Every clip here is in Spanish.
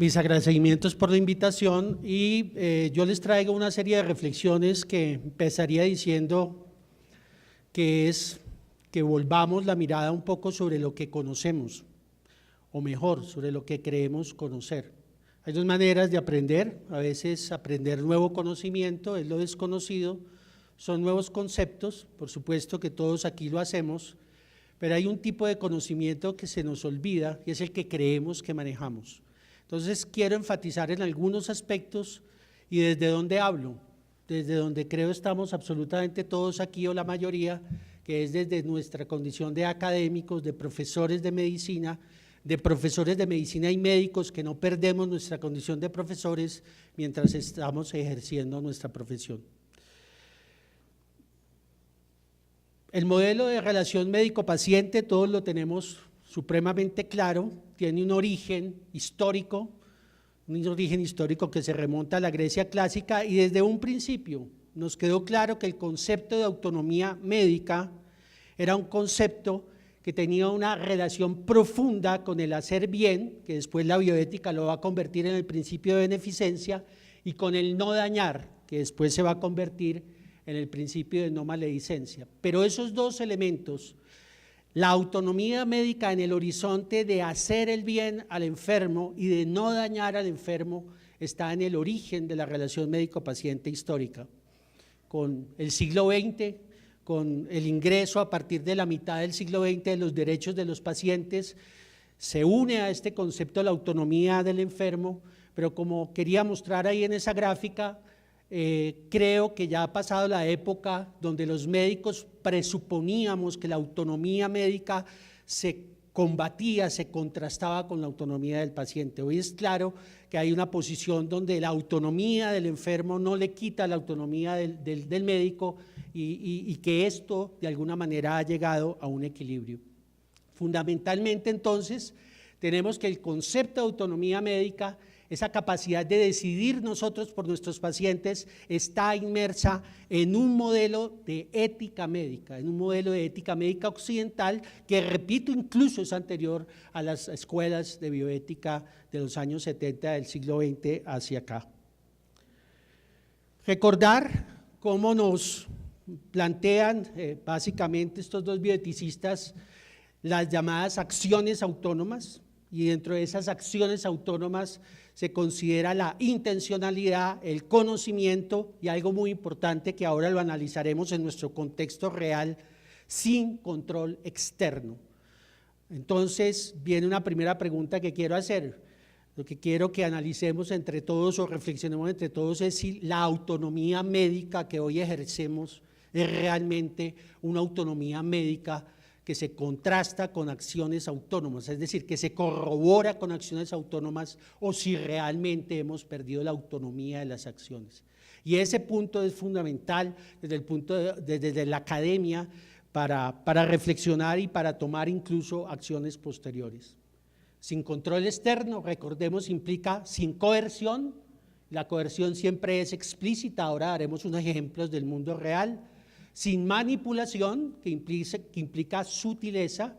Mis agradecimientos por la invitación y yo les traigo una serie de reflexiones que empezaría diciendo que es que volvamos la mirada un poco sobre lo que conocemos, o mejor, sobre lo que creemos conocer. Hay dos maneras de aprender, a veces aprender nuevo conocimiento es lo desconocido, son nuevos conceptos, por supuesto que todos aquí lo hacemos, pero hay un tipo de conocimiento que se nos olvida y es el que creemos que manejamos. Entonces quiero enfatizar en algunos aspectos y desde dónde hablo, desde donde creo estamos absolutamente todos aquí o la mayoría, que es desde nuestra condición de académicos, de profesores de medicina y médicos, que no perdemos nuestra condición de profesores mientras estamos ejerciendo nuestra profesión. El modelo de relación médico-paciente, todos lo tenemos supremamente claro, tiene un origen histórico que se remonta a la Grecia clásica y desde un principio nos quedó claro que el concepto de autonomía médica era un concepto que tenía una relación profunda con el hacer bien, que después la bioética lo va a convertir en el principio de beneficencia, y con el no dañar, que después se va a convertir en el principio de no maledicencia. Pero esos dos elementos, la autonomía médica en el horizonte de hacer el bien al enfermo y de no dañar al enfermo, está en el origen de la relación médico-paciente histórica. Con el siglo XX, con el ingreso a partir de la mitad del siglo XX de los derechos de los pacientes, se une a este concepto de la autonomía del enfermo, pero como quería mostrar ahí en esa gráfica, creo que ya ha pasado la época donde los médicos presuponíamos que la autonomía médica se combatía, se contrastaba con la autonomía del paciente. Hoy es claro que hay una posición donde la autonomía del enfermo no le quita la autonomía del médico y que esto de alguna manera ha llegado a un equilibrio. Fundamentalmente entonces tenemos que el concepto de autonomía médica, esa capacidad de decidir nosotros por nuestros pacientes, está inmersa en un modelo de ética médica, occidental, que repito, incluso es anterior a las escuelas de bioética de los años 70 del siglo XX hacia acá. Recordar cómo nos plantean básicamente estos dos bioeticistas las llamadas acciones autónomas, y dentro de esas acciones autónomas se considera la intencionalidad, el conocimiento y algo muy importante que ahora lo analizaremos en nuestro contexto real, sin control externo. Entonces viene una primera pregunta que quiero hacer. Lo que quiero que analicemos entre todos o reflexionemos entre todos es si la autonomía médica que hoy ejercemos es realmente una autonomía médica que se contrasta con acciones autónomas, es decir, que se corrobora con acciones autónomas, o si realmente hemos perdido la autonomía de las acciones. Y ese punto es fundamental desde la academia para reflexionar y para tomar incluso acciones posteriores. Sin control externo, recordemos, implica sin coerción. La coerción siempre es explícita, ahora daremos unos ejemplos del mundo real. Sin manipulación, que implica sutileza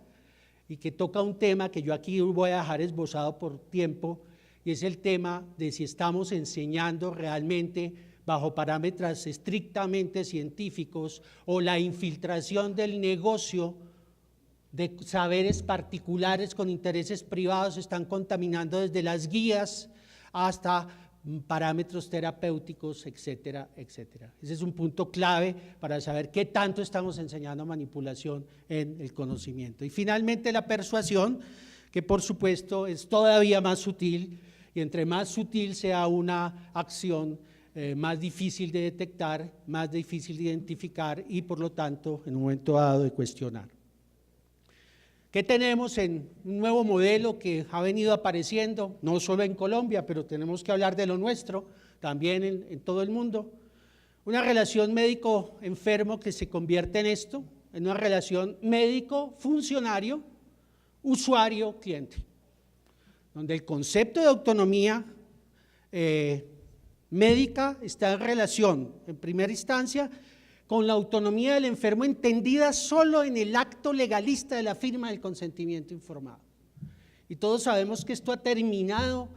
y que toca un tema que yo aquí voy a dejar esbozado por tiempo, y es el tema de si estamos enseñando realmente bajo parámetros estrictamente científicos o la infiltración del negocio de saberes particulares con intereses privados están contaminando desde las guías hasta parámetros terapéuticos, etcétera, etcétera. Ese es un punto clave para saber qué tanto estamos enseñando manipulación en el conocimiento. Y finalmente la persuasión, que por supuesto es todavía más sutil, y entre más sutil sea una acción, más difícil de detectar, más difícil de identificar y por lo tanto en un momento dado de cuestionar. ¿Qué tenemos en un nuevo modelo que ha venido apareciendo, no solo en Colombia, pero tenemos que hablar de lo nuestro, también en todo el mundo? Una relación médico-enfermo que se convierte en esto, en una relación médico-funcionario, usuario-cliente, donde el concepto de autonomía médica está en relación, en primera instancia, con la autonomía del enfermo entendida solo en el acto legalista de la firma del consentimiento informado. Y todos sabemos que esto ha terminado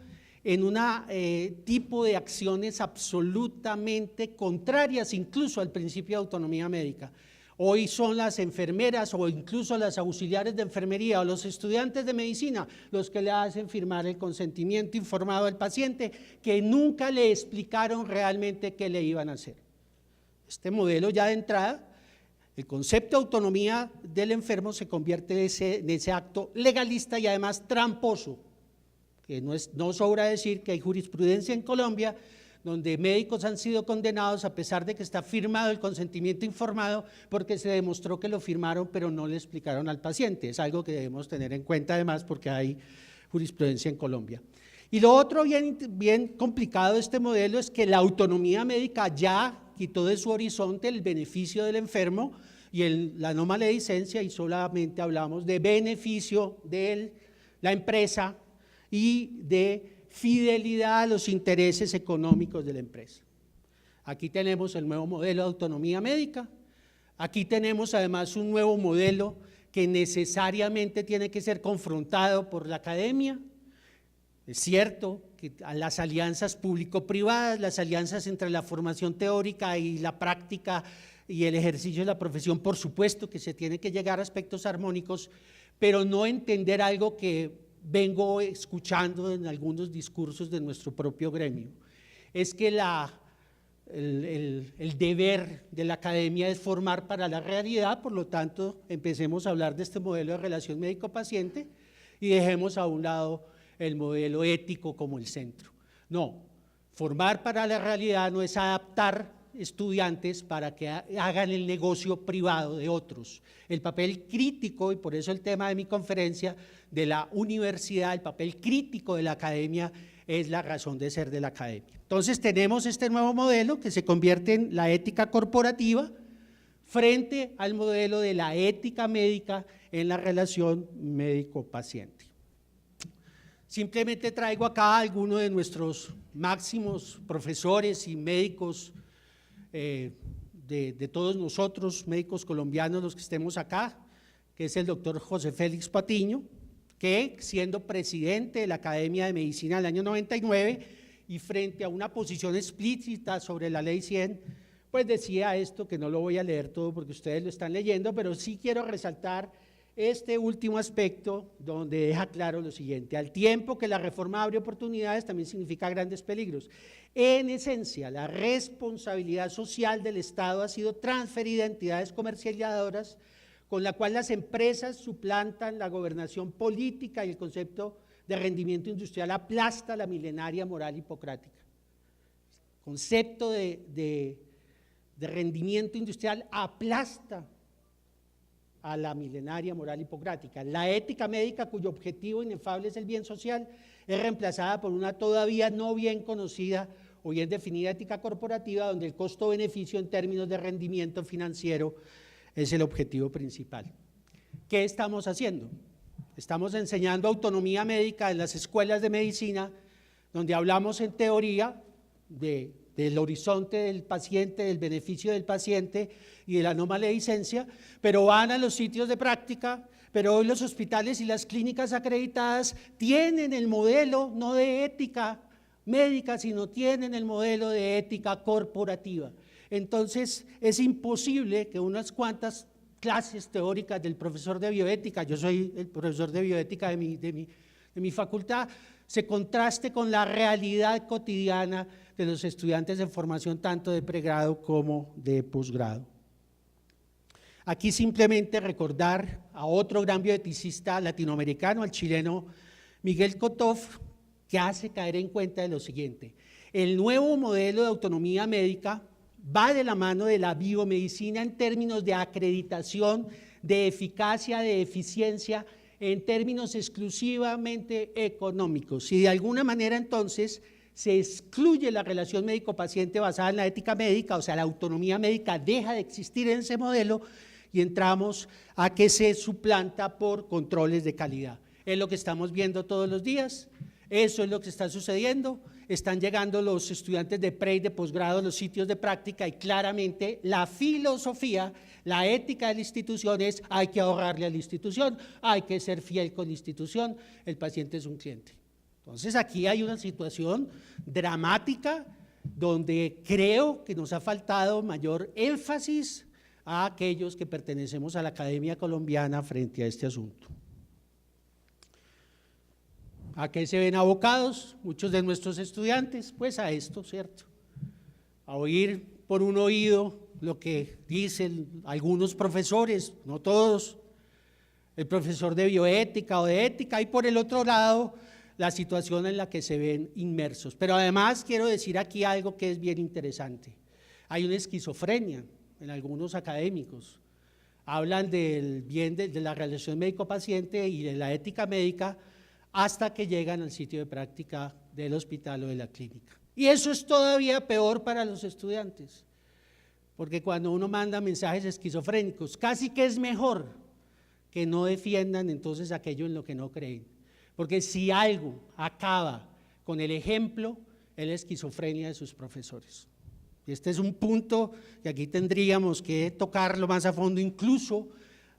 en un tipo de acciones absolutamente contrarias incluso al principio de autonomía médica. Hoy son las enfermeras o incluso las auxiliares de enfermería o los estudiantes de medicina los que le hacen firmar el consentimiento informado al paciente, que nunca le explicaron realmente qué le iban a hacer. Este modelo ya de entrada, el concepto de autonomía del enfermo se convierte en ese acto legalista y además tramposo, que no sobra decir que hay jurisprudencia en Colombia donde médicos han sido condenados a pesar de que está firmado el consentimiento informado porque se demostró que lo firmaron pero no le explicaron al paciente. Es algo que debemos tener en cuenta además porque hay jurisprudencia en Colombia. Y lo otro bien complicado de este modelo es que la autonomía médica ya quitó de su horizonte el beneficio del enfermo y la no maledicencia, y solamente hablamos de beneficio de la empresa y de fidelidad a los intereses económicos de la empresa. Aquí tenemos el nuevo modelo de autonomía médica, aquí tenemos además un nuevo modelo que necesariamente tiene que ser confrontado por la academia. Es cierto que a las alianzas público-privadas, las alianzas entre la formación teórica y la práctica y el ejercicio de la profesión, por supuesto que se tiene que llegar a aspectos armónicos, pero no entender algo que vengo escuchando en algunos discursos de nuestro propio gremio, es que el deber de la academia es formar para la realidad, por lo tanto empecemos a hablar de este modelo de relación médico-paciente y dejemos a un lado el modelo ético como el centro. No, formar para la realidad no es adaptar estudiantes para que hagan el negocio privado de otros. El papel crítico, y por eso el tema de mi conferencia, de la universidad, el papel crítico de la academia es la razón de ser de la academia. Entonces tenemos este nuevo modelo que se convierte en la ética corporativa frente al modelo de la ética médica en la relación médico-paciente. Simplemente traigo acá a algunos de nuestros máximos profesores y médicos de todos nosotros, médicos colombianos, los que estemos acá, que es el doctor José Félix Patiño, que siendo presidente de la Academia de Medicina del año 99 y frente a una posición explícita sobre la Ley 100, pues decía esto, que no lo voy a leer todo porque ustedes lo están leyendo, pero sí quiero resaltar este último aspecto donde deja claro lo siguiente: al tiempo que la reforma abre oportunidades, también significa grandes peligros. En esencia, la responsabilidad social del Estado ha sido transferida a entidades comercializadoras, con la cual las empresas suplantan la gobernación política y el concepto de rendimiento industrial aplasta la milenaria moral hipocrática. El concepto de rendimiento industrial aplasta a la milenaria moral hipocrática. La ética médica, cuyo objetivo inefable es el bien social, es reemplazada por una todavía no bien conocida o bien definida ética corporativa, donde el costo-beneficio en términos de rendimiento financiero es el objetivo principal. ¿Qué estamos haciendo? Estamos enseñando autonomía médica en las escuelas de medicina, donde hablamos en teoría del horizonte del paciente, del beneficio del paciente y de la no maledicencia, pero van a los sitios de práctica. Pero hoy los hospitales y las clínicas acreditadas tienen el modelo no de ética médica, sino tienen el modelo de ética corporativa. Entonces es imposible que unas cuantas clases teóricas del profesor de bioética, yo soy el profesor de bioética de mi facultad, se contraste con la realidad cotidiana de los estudiantes en formación tanto de pregrado como de posgrado. Aquí simplemente recordar a otro gran bioeticista latinoamericano, al chileno Miguel Kotov, que hace caer en cuenta de lo siguiente: el nuevo modelo de autonomía médica va de la mano de la biomedicina en términos de acreditación, de eficacia, de eficiencia, en términos exclusivamente económicos. Y de alguna manera entonces se excluye la relación médico-paciente basada en la ética médica, o sea, la autonomía médica deja de existir en ese modelo y entramos a que se suplanta por controles de calidad. Es lo que estamos viendo todos los días, eso es lo que está sucediendo. Están llegando los estudiantes de pre y de posgrado a los sitios de práctica y claramente la filosofía, la ética de la institución es: hay que ahorrarle a la institución, hay que ser fiel con la institución, el paciente es un cliente. Entonces aquí hay una situación dramática donde creo que nos ha faltado mayor énfasis a aquellos que pertenecemos a la Academia Colombiana frente a este asunto. ¿A qué se ven abocados muchos de nuestros estudiantes? Pues a esto, ¿cierto? A oír por un oído lo que dicen algunos profesores, no todos, el profesor de bioética o de ética, y por el otro lado, la situación en la que se ven inmersos. Pero además quiero decir aquí algo que es bien interesante. Hay una esquizofrenia en algunos académicos. Hablan del bien de la relación médico-paciente y de la ética médica hasta que llegan al sitio de práctica del hospital o de la clínica. Y eso es todavía peor para los estudiantes, porque cuando uno manda mensajes esquizofrénicos, casi que es mejor que no defiendan entonces aquello en lo que no creen. Porque si algo acaba con el ejemplo, es la esquizofrenia de sus profesores. Este es un punto que aquí tendríamos que tocarlo más a fondo, incluso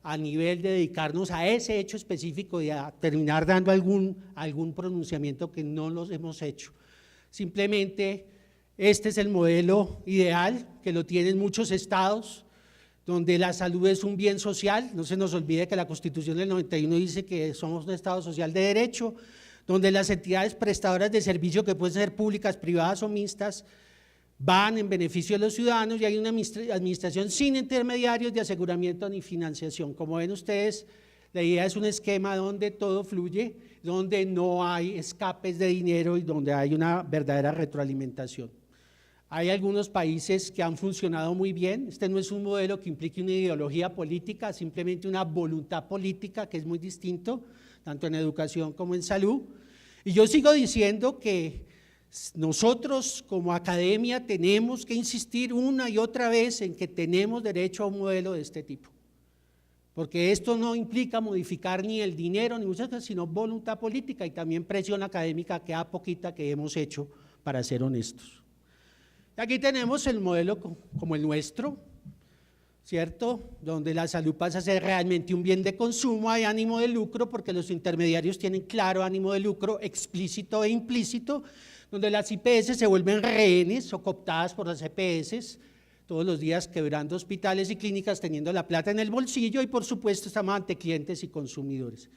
a nivel de dedicarnos a ese hecho específico y a terminar dando algún pronunciamiento que no los hemos hecho. Simplemente este es el modelo ideal, que lo tienen muchos estados, donde la salud es un bien social. No se nos olvide que la Constitución del 91 dice que somos un Estado social de derecho, donde las entidades prestadoras de servicio, que pueden ser públicas, privadas o mixtas, van en beneficio de los ciudadanos, y hay una administración sin intermediarios de aseguramiento ni financiación. Como ven ustedes, la idea es un esquema donde todo fluye, donde no hay escapes de dinero y donde hay una verdadera retroalimentación. Hay algunos países que han funcionado muy bien. Este no es un modelo que implique una ideología política, simplemente una voluntad política, que es muy distinto, tanto en educación como en salud. Y yo sigo diciendo que nosotros como academia tenemos que insistir una y otra vez en que tenemos derecho a un modelo de este tipo, porque esto no implica modificar ni el dinero ni muchas cosas, sino voluntad política y también presión académica, que a poquita que hemos hecho, para ser honestos. Aquí tenemos el modelo como el nuestro, ¿cierto? Donde la salud pasa a ser realmente un bien de consumo, hay ánimo de lucro, porque los intermediarios tienen claro ánimo de lucro explícito e implícito, donde las IPS se vuelven rehenes o cooptadas por las EPS, todos los días quebrando hospitales y clínicas, teniendo la plata en el bolsillo, y por supuesto estamos ante clientes y consumidores.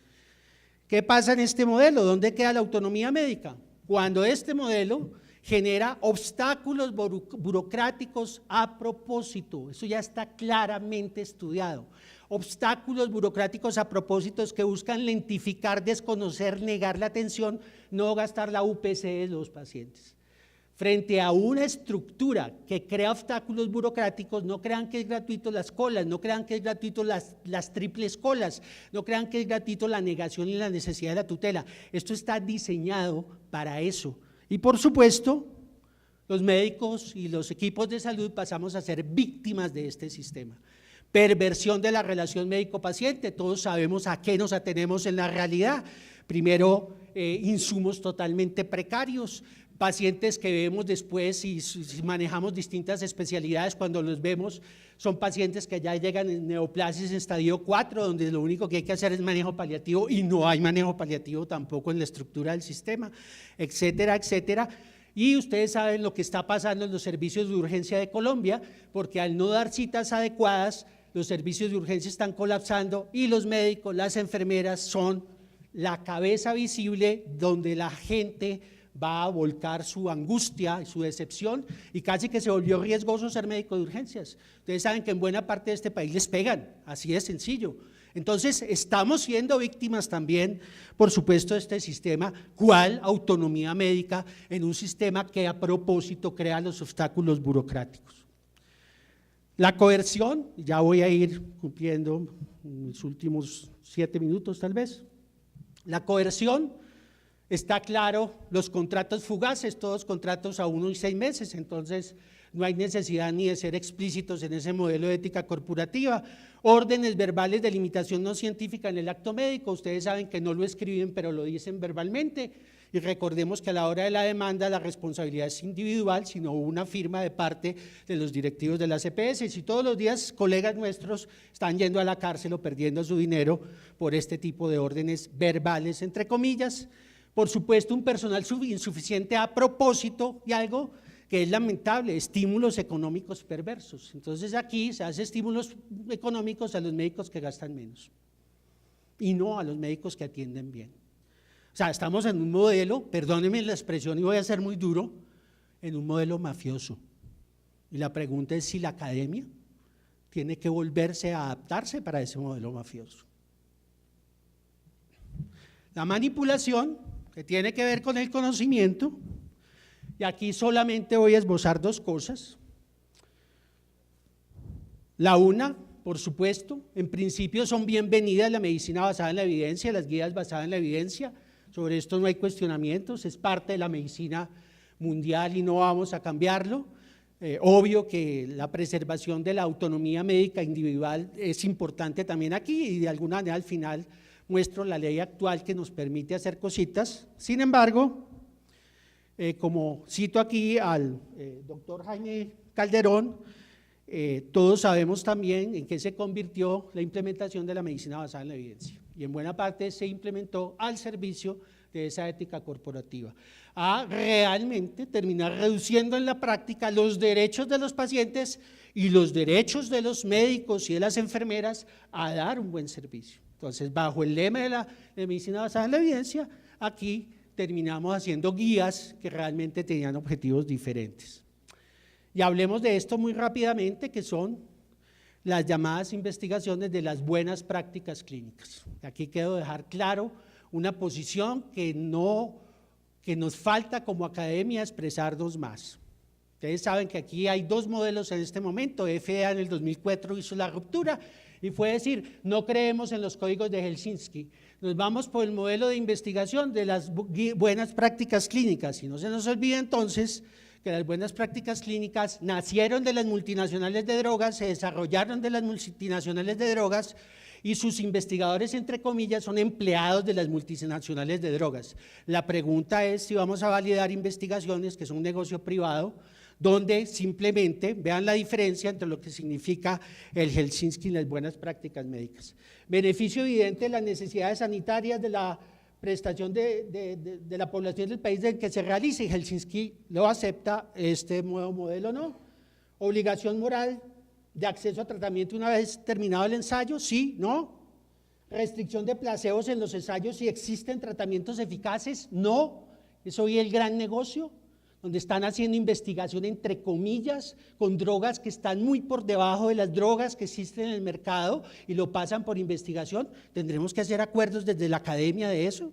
¿Qué pasa en este modelo? ¿Dónde queda la autonomía médica? Cuando este modelo genera obstáculos burocráticos a propósito, eso ya está claramente estudiado, obstáculos burocráticos a propósito que buscan lentificar, desconocer, negar la atención, no gastar la UPC de los pacientes. Frente a una estructura que crea obstáculos burocráticos, no crean que es gratuito las colas, no crean que es gratuito las triples colas, no crean que es gratuito la negación y la necesidad de la tutela. Esto está diseñado para eso. Y por supuesto, los médicos y los equipos de salud pasamos a ser víctimas de este sistema. Perversión de la relación médico-paciente, todos sabemos a qué nos atenemos en la realidad. Primero, insumos totalmente precarios, pacientes que vemos después y si manejamos distintas especialidades, cuando los vemos son pacientes que ya llegan en neoplasias en estadio 4, donde lo único que hay que hacer es manejo paliativo y no hay manejo paliativo tampoco en la estructura del sistema, etcétera, etcétera. Y ustedes saben lo que está pasando en los servicios de urgencia de Colombia, porque al no dar citas adecuadas, los servicios de urgencia están colapsando y los médicos, las enfermeras son la cabeza visible donde la gente va a volcar su angustia y su decepción, y casi que se volvió riesgoso ser médico de urgencias. Ustedes saben que en buena parte de este país les pegan, así de sencillo. Entonces estamos siendo víctimas también, por supuesto, de este sistema. ¿Cuál autonomía médica en un sistema que a propósito crea los obstáculos burocráticos? La coerción, ya voy a ir cumpliendo mis últimos 7 minutos tal vez. La coerción, está claro, los contratos fugaces, todos contratos a 1 y 6 meses, entonces no hay necesidad ni de ser explícitos en ese modelo de ética corporativa. Órdenes verbales de limitación no científica en el acto médico, ustedes saben que no lo escriben pero lo dicen verbalmente, y recordemos que a la hora de la demanda la responsabilidad es individual, sino una firma de parte de los directivos de las EPS, y todos los días colegas nuestros están yendo a la cárcel o perdiendo su dinero por este tipo de órdenes verbales, entre comillas. Por supuesto, un personal insuficiente a propósito y algo que es lamentable, estímulos económicos perversos. Entonces aquí se hace estímulos económicos a los médicos que gastan menos y no a los médicos que atienden bien. O sea, estamos en un modelo, perdónenme la expresión y voy a ser muy duro, en un modelo mafioso. Y la pregunta es si la academia tiene que volverse a adaptarse para ese modelo mafioso. La manipulación, que tiene que ver con el conocimiento, y aquí solamente voy a esbozar dos cosas. La una, por supuesto, en principio son bienvenidas la medicina basada en la evidencia, las guías basadas en la evidencia, sobre esto no hay cuestionamientos, es parte de la medicina mundial y no vamos a cambiarlo. Obvio que la preservación de la autonomía médica individual es importante también aquí y de alguna manera al final muestro la ley actual que nos permite hacer cositas. Sin embargo, como cito aquí al doctor Jaime Calderón, todos sabemos también en qué se convirtió la implementación de la medicina basada en la evidencia y en buena parte se implementó al servicio de esa ética corporativa, a realmente terminar reduciendo en la práctica los derechos de los pacientes y los derechos de los médicos y de las enfermeras a dar un buen servicio. Entonces, bajo el lema de la medicina basada en la evidencia, aquí terminamos haciendo guías que realmente tenían objetivos diferentes. Y hablemos de esto muy rápidamente, que son las llamadas investigaciones de las buenas prácticas clínicas. Aquí quiero dejar claro una posición que nos falta como academia expresarnos más. Ustedes saben que aquí hay dos modelos en este momento, FDA en el 2004 hizo la ruptura y fue decir, no creemos en los códigos de Helsinki, nos vamos por el modelo de investigación de las buenas prácticas clínicas y no se nos olvide entonces que las buenas prácticas clínicas nacieron de las multinacionales de drogas, se desarrollaron de las multinacionales de drogas y sus investigadores, entre comillas, son empleados de las multinacionales de drogas. La pregunta es si vamos a validar investigaciones que son un negocio privado, donde simplemente vean la diferencia entre lo que significa el Helsinki y las buenas prácticas médicas. Beneficio evidente de las necesidades sanitarias de la prestación de la población del país en que se realice. Helsinki lo acepta, este nuevo modelo no. Obligación moral de acceso a tratamiento una vez terminado el ensayo, sí, no. Restricción de placebos en los ensayos, si existen tratamientos eficaces, no. Es hoy el gran negocio, donde están haciendo investigación entre comillas con drogas que están muy por debajo de las drogas que existen en el mercado y lo pasan por investigación. Tendremos que hacer acuerdos desde la academia de eso.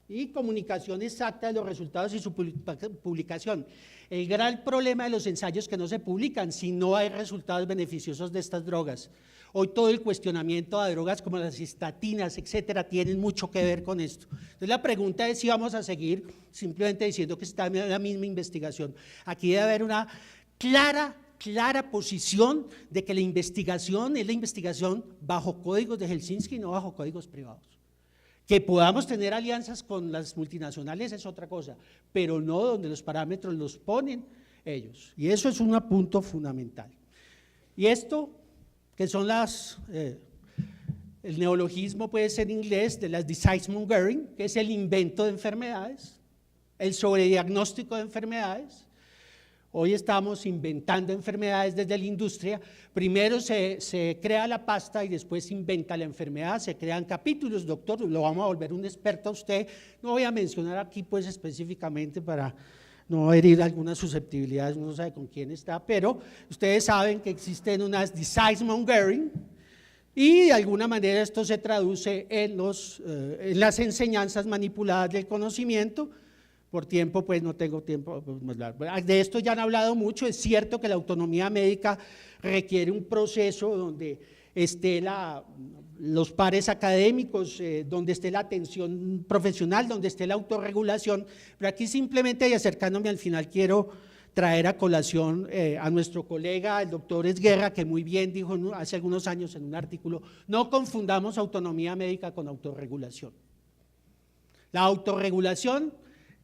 Y comunicación exacta de los resultados y su publicación. El gran problema de los ensayos que no se publican si no hay resultados beneficiosos de estas drogas. Hoy todo el cuestionamiento a drogas como las estatinas, etcétera, tienen mucho que ver con esto. Entonces la pregunta es si vamos a seguir simplemente diciendo que está en la misma investigación. Aquí debe haber una clara posición de que la investigación es la investigación bajo códigos de Helsinki y no bajo códigos privados. Que podamos tener alianzas con las multinacionales es otra cosa, pero no donde los parámetros los ponen ellos. Y eso es un punto fundamental. Y esto, que son el neologismo puede ser en inglés de las disease mongering, que es el invento de enfermedades, el sobrediagnóstico de enfermedades. Hoy estamos inventando enfermedades desde la industria. Primero se crea la pasta y después se inventa la enfermedad, se crean capítulos, doctor, lo vamos a volver un experto a usted. No voy a mencionar aquí pues específicamente para no herir algunas susceptibilidades, uno no sabe con quién está, pero ustedes saben que existen unas disease mongering y de alguna manera esto se traduce en las enseñanzas manipuladas del conocimiento. Por tiempo, pues no tengo tiempo de esto ya han hablado mucho. Es cierto que la autonomía médica requiere un proceso donde esté los pares académicos, donde esté la atención profesional, donde esté la autorregulación, pero aquí simplemente y acercándome al final quiero traer a colación a nuestro colega, el doctor Esguerra, que muy bien dijo hace algunos años en un artículo, no confundamos autonomía médica con autorregulación. La autorregulación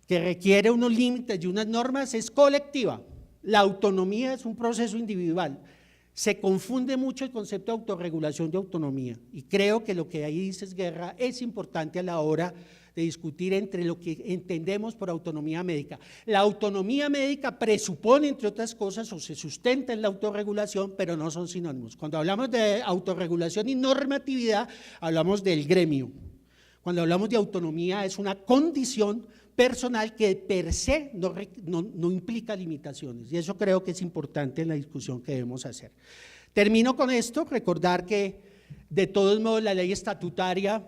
que requiere unos límites y unas normas es colectiva, la autonomía es un proceso individual. Se confunde mucho el concepto de autorregulación y autonomía y creo que lo que ahí dice Esguerra es importante a la hora de discutir entre lo que entendemos por autonomía médica. La autonomía médica presupone, entre otras cosas, o se sustenta en la autorregulación, pero no son sinónimos. Cuando hablamos de autorregulación y normatividad, hablamos del gremio. Cuando hablamos de autonomía, es una condición personal que per se no implica limitaciones, y eso creo que es importante en la discusión que debemos hacer. Termino con esto, recordar que de todos modos la ley estatutaria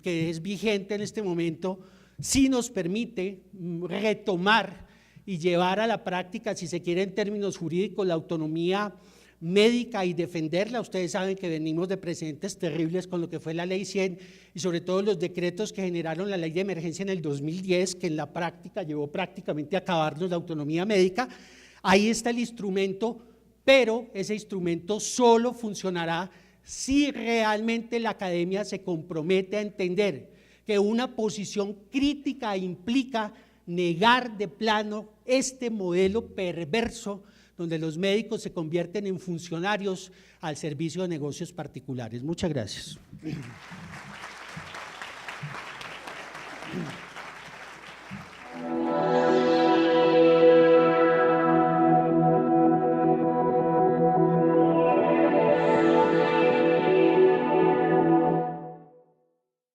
que es vigente en este momento sí nos permite retomar y llevar a la práctica, si se quiere en términos jurídicos, la autonomía médica y defenderla. Ustedes saben que venimos de precedentes terribles con lo que fue la ley 100 y sobre todo los decretos que generaron la ley de emergencia en el 2010, que en la práctica llevó prácticamente a acabarnos la autonomía médica. Ahí está el instrumento, pero ese instrumento solo funcionará si realmente la academia se compromete a entender que una posición crítica implica negar de plano este modelo perverso donde los médicos se convierten en funcionarios al servicio de negocios particulares. Muchas gracias.